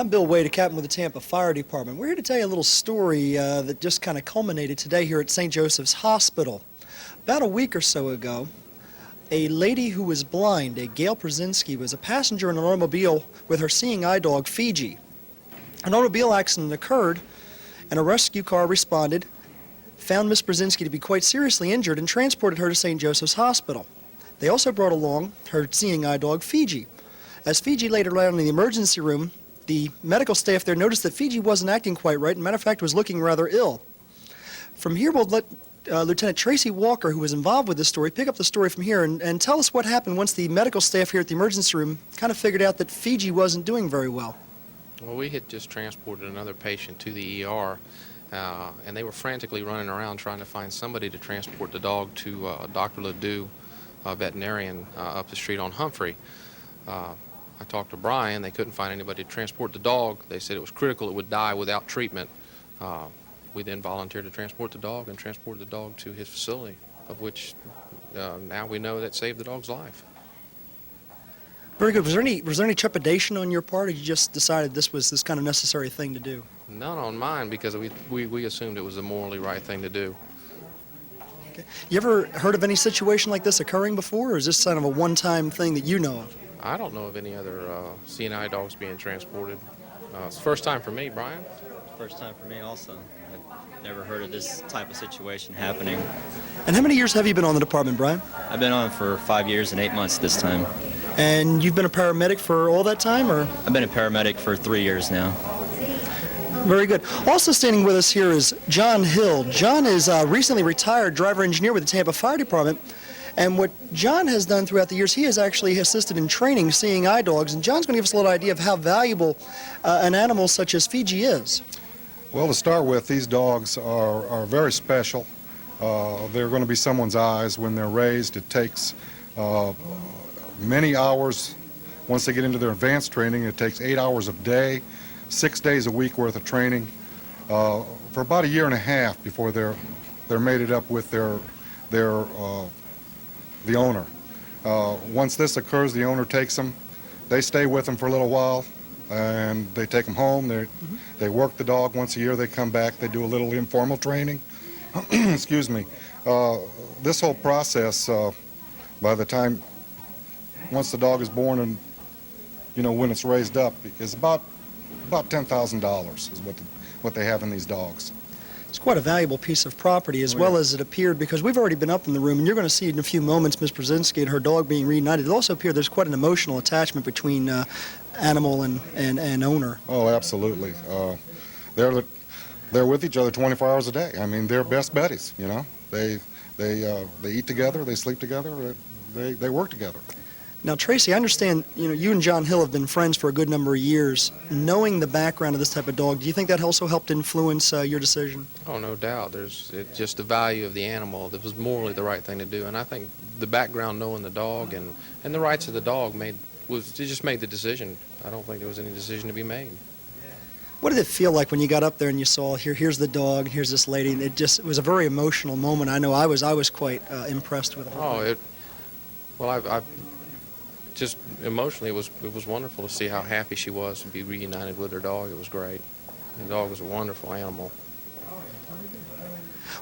I'm Bill Wade, a captain with the Tampa Fire Department. We're here to tell you a little story that just kind of culminated today here at St. Joseph's Hospital. About a week or so ago, a lady who was blind, a Gail Brzezinski, was a passenger in an automobile with her seeing eye dog, Fiji. An automobile accident occurred, and a rescue car responded, found Miss Brzezinski to be quite seriously injured, and transported her to St. Joseph's Hospital. They also brought along her seeing eye dog, Fiji. As Fiji later landed in the emergency room, the medical staff there noticed that Fiji wasn't acting quite right, and matter of fact was looking rather ill. From here, we'll let Lieutenant Tracy Walker, who was involved with this story, pick up the story from here and tell us what happened once the medical staff here at the emergency room kind of figured out that Fiji wasn't doing very well. Well, we had just transported another patient to the ER, and they were frantically running around trying to find somebody to transport the dog to Dr. Ledoux, a veterinarian up the street on Humphrey. I talked to Brian. They couldn't find anybody to transport the dog. They said it was critical it would die without treatment. We then volunteered to transport the dog and transported the dog to his facility, of which now we know that saved the dog's life. Very good. Was there any trepidation on your part, or you just decided this was this kind of necessary thing to do? None on mine, because we assumed it was the morally right thing to do. Okay. You ever heard of any situation like this occurring before, or is this kind of a one-time thing that you know of? I don't know of any other seeing eye dogs being transported. It's the first time for me, Brian. First time for me also. I've never heard of this type of situation happening. And how many years have you been on the department, Brian? I've been on for 5 years and 8 months this time. And you've been a paramedic for all that time, or? I've been a paramedic for 3 years now. Very good. Also standing with us here is John Hill. John is a recently retired driver engineer with the Tampa Fire Department. And what John has done throughout the years, he has actually assisted in training seeing eye dogs. And John's going to give us a little idea of how valuable an animal such as Fiji is. Well, to start with, these dogs are very special. They're going to be someone's eyes when they're raised. It takes many hours. Once they get into their advanced training, it takes 8 hours a day, 6 days a week worth of training for about a year and a half before they're mated up with the owner. Once this occurs, the owner takes them. They stay with them for a little while, and they take them home. They work the dog. Once a year they come back. They do a little informal training. Excuse me. This whole process, by the time, once the dog is born and, when it's raised up, is about $10,000 is what they have in these dogs. It's quite a valuable piece of property, as well as it appeared, because we've already been up in the room, and you're going to see in a few moments Ms. Brzezinski and her dog being reunited. It also appeared there's quite an emotional attachment between animal and owner. Oh, absolutely. They're with each other 24 hours a day. I mean, they're best buddies. They eat together, they sleep together, they work together. Now, Tracy, I understand you and John Hill have been friends for a good number of years. Knowing the background of this type of dog, do you think that also helped influence your decision? Oh, no doubt. It's just the value of the animal that was morally the right thing to do, and I think the background, knowing the dog and the rights of the dog, just made the decision. I don't think there was any decision to be made. What did it feel like when you got up there and you saw here's the dog, here's this lady? And it was a very emotional moment. I know I was quite impressed with it. I've just emotionally, it was wonderful to see how happy she was to be reunited with her dog. It was great. The dog was a wonderful animal.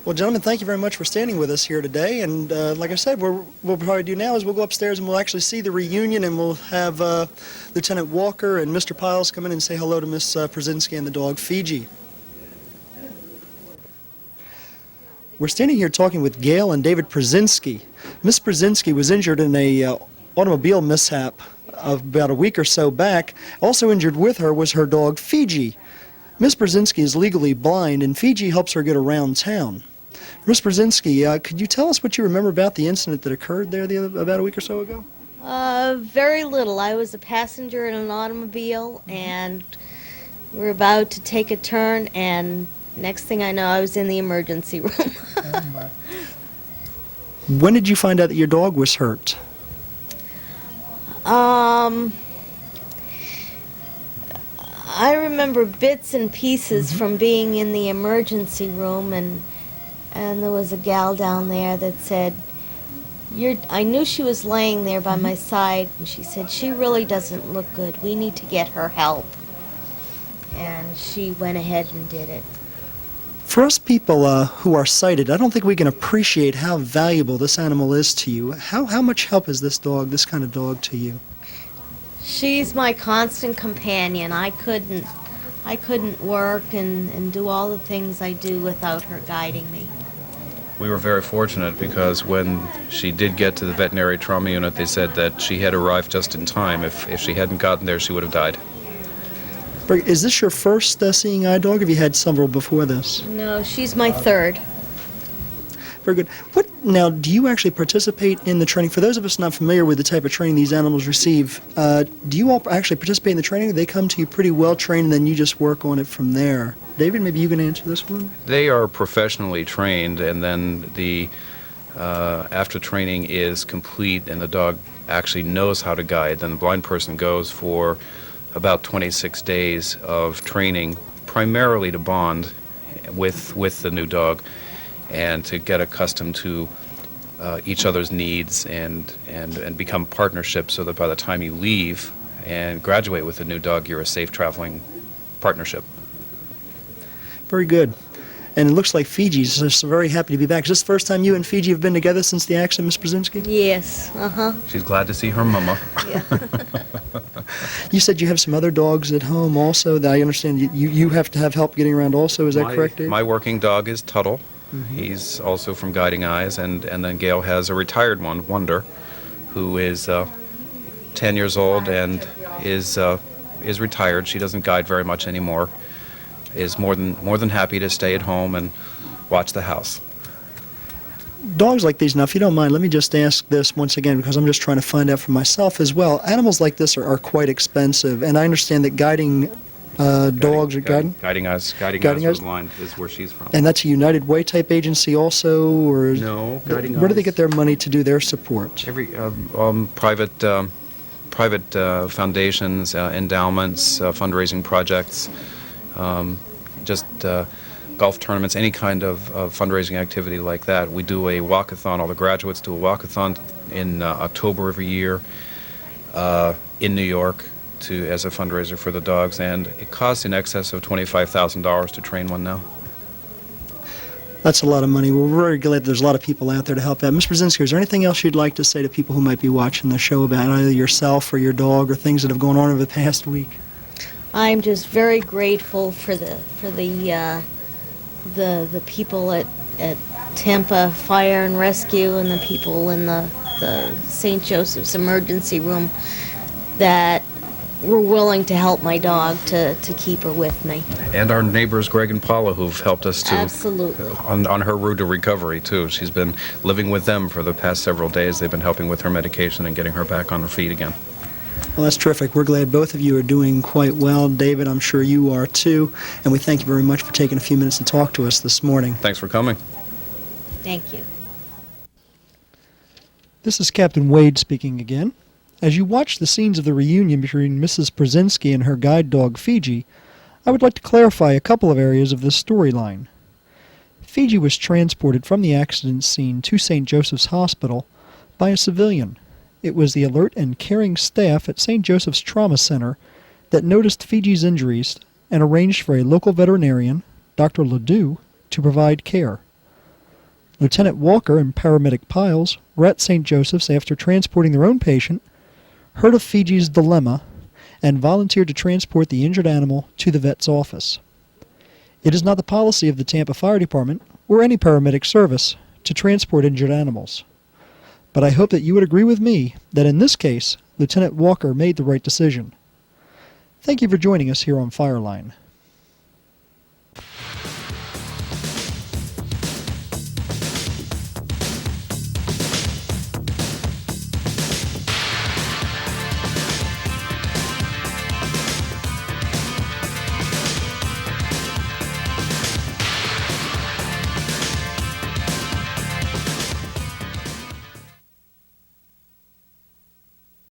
Well, gentlemen, thank you very much for standing with us here today. And like I said, what we'll probably do now is we'll go upstairs and we'll actually see the reunion, and we'll have Lieutenant Walker and Mr. Pyles come in and say hello to Miss Brzezinski and the dog, Fiji. We're standing here talking with Gail and David Brzezinski. Miss Brzezinski was injured in a automobile mishap about a week or so back. Also injured with her was her dog, Fiji. Miss Brzezinski is legally blind, and Fiji helps her get around town. Miss Brzezinski, could you tell us what you remember about the incident that occurred there about a week or so ago? Very little. I was a passenger in an automobile, and we were about to take a turn, and next thing I know, I was in the emergency room. When did you find out that your dog was hurt? I remember bits and pieces from being in the emergency room, and there was a gal down there that said, I knew she was laying there by my side, and she said, "She really doesn't look good. We need to get her help." and she went ahead and did it. For us people who are sighted, I don't think we can appreciate how valuable this animal is to you. How much help is this kind of dog to you? She's my constant companion. I couldn't work and do all the things I do without her guiding me. We were very fortunate because when she did get to the veterinary trauma unit, they said that she had arrived just in time. If she hadn't gotten there, she would have died. Is this your first seeing eye dog, or have you had several before this? No, she's my third. Very good. Now, do you actually participate in the training? For those of us not familiar with the type of training these animals receive, do you all actually participate in the training? Or they come to you pretty well trained, and then you just work on it from there? David, maybe you can answer this one? They are professionally trained, and then after training is complete and the dog actually knows how to guide, then the blind person goes for about 26 days of training, primarily to bond with the new dog and to get accustomed to each other's needs and become partnerships, so that by the time you leave and graduate with a new dog, you're a safe traveling partnership. Very good. And it looks like Fiji's just very happy to be back. Is this the first time you and Fiji have been together since the accident, Ms. Brzezinski? Yes, She's glad to see her mama. Yeah. You said you have some other dogs at home also that I understand you have to have help getting around also. Is that correct, Dave? My working dog is Tuttle. Mm-hmm. He's also from Guiding Eyes, and then Gail has a retired one, Wonder, who is 10 years old and is retired. She doesn't guide very much anymore. Is more than happy to stay at home and watch the house. Dogs like these, now if you don't mind, let me just ask this once again, because I'm just trying to find out for myself as well. Animals like this are quite expensive, and I understand that guiding dogs are Guiding Eyes was blind is where she's from. And that's a United Way type agency also, or no? Guiding Eyes. Where do they get their money to do their support? Every private foundations, endowments, fundraising projects. Just golf tournaments, any kind of fundraising activity like that. We do a walkathon. All the graduates do a walkathon in October every year in New York as a fundraiser for the dogs, and it costs in excess of $25,000 to train one now. That's a lot of money. We're very glad there's a lot of people out there to help out. Ms. Brzezinski, is there anything else you'd like to say to people who might be watching the show about either yourself or your dog or things that have gone on over the past week? I'm just very grateful for the people at Tampa Fire and Rescue and the people in the St. Joseph's emergency room that were willing to help my dog to keep her with me. And our neighbors Greg and Paula, who've helped us to Absolutely. On her route to recovery too. She's been living with them for the past several days. They've been helping with her medication and getting her back on her feet again. Well, that's terrific. We're glad both of you are doing quite well. David, I'm sure you are too. And we thank you very much for taking a few minutes to talk to us this morning. Thanks for coming. Thank you. This is Captain Wade speaking again. As you watch the scenes of the reunion between Mrs. Brzezinski and her guide dog Fiji, I would like to clarify a couple of areas of this storyline. Fiji was transported from the accident scene to St. Joseph's Hospital by a civilian. It was the alert and caring staff at St. Joseph's Trauma Center that noticed Fiji's injuries and arranged for a local veterinarian, Dr. Ledoux, to provide care. Lieutenant Walker and Paramedic Pyles were at St. Joseph's after transporting their own patient, heard of Fiji's dilemma, and volunteered to transport the injured animal to the vet's office. It is not the policy of the Tampa Fire Department or any paramedic service to transport injured animals. But I hope that you would agree with me that in this case, Lieutenant Walker made the right decision. Thank you for joining us here on Fireline.